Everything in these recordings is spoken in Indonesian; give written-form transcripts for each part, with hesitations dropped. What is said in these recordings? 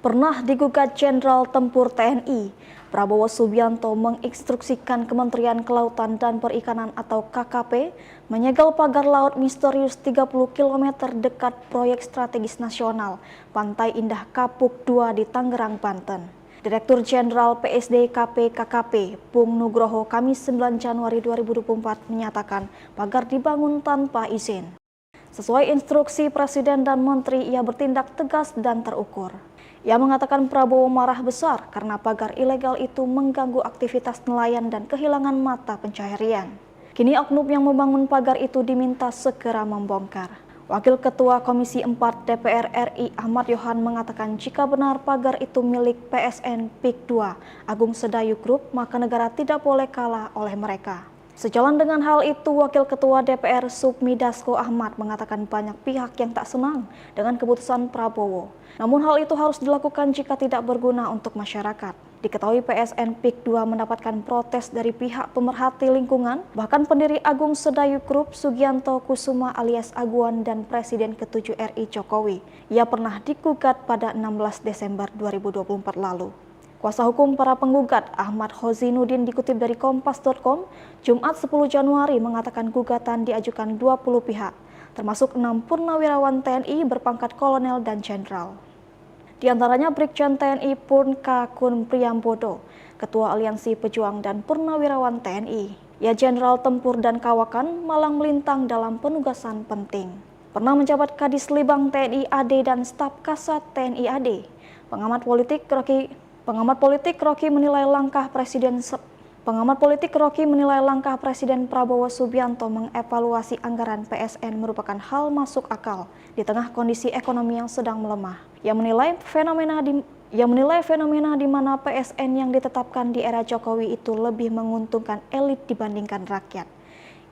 Pernah digugat Jenderal Tempur TNI, Prabowo Subianto menginstruksikan Kementerian Kelautan dan Perikanan atau KKP menyegel pagar laut misterius 30 km dekat proyek strategis nasional Pantai Indah Kapuk II di Tangerang, Banten. Direktur Jenderal PSDKP KKP, Pung Nugroho, Kamis 9 Januari 2024 menyatakan pagar dibangun tanpa izin. Sesuai instruksi Presiden dan Menteri, ia bertindak tegas dan terukur. Ia mengatakan Prabowo marah besar karena pagar ilegal itu mengganggu aktivitas nelayan dan kehilangan mata pencaharian. Kini oknum yang membangun pagar itu diminta segera membongkar. Wakil Ketua Komisi 4 DPR RI Ahmad Yohan mengatakan jika benar pagar itu milik PSN PIK II Agung Sedayu Group, maka negara tidak boleh kalah oleh mereka. Sejalan dengan hal itu, Wakil Ketua DPR Sufmi Dasko Ahmad mengatakan banyak pihak yang tak senang dengan keputusan Prabowo. Namun hal itu harus dilakukan jika tidak berguna untuk masyarakat. Diketahui PSN PIK II mendapatkan protes dari pihak pemerhati lingkungan, bahkan pendiri Agung Sedayu Group Sugianto Kusuma alias Aguan dan Presiden ke-7 RI Jokowi. Ia pernah digugat pada 16 Desember 2024 lalu. Kuasa hukum para penggugat Ahmad Hozinuddin dikutip dari Kompas.com, Jumat 10 Januari mengatakan gugatan diajukan 20 pihak, termasuk 6 purnawirawan TNI berpangkat kolonel dan jenderal. Di antaranya Brigjen TNI Purn.K Kun Priyambodo, Ketua Aliansi Pejuang dan Purnawirawan TNI. Ya, Jenderal Tempur dan Kawakan malang melintang dalam penugasan penting. Pernah menjabat Kadis Libang TNI AD dan Staf Kasat TNI AD. Pengamat politik Rocky menilai langkah Presiden Prabowo Subianto mengevaluasi anggaran PSN merupakan hal masuk akal di tengah kondisi ekonomi yang sedang melemah. Ia menilai fenomena di mana PSN yang ditetapkan di era Jokowi itu lebih menguntungkan elit dibandingkan rakyat.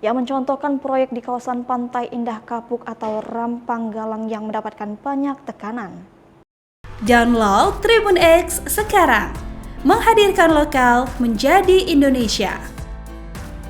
Ia mencontohkan proyek di kawasan Pantai Indah Kapuk atau Rampang Galang yang mendapatkan banyak tekanan. Download Tribun X sekarang, menghadirkan lokal menjadi Indonesia.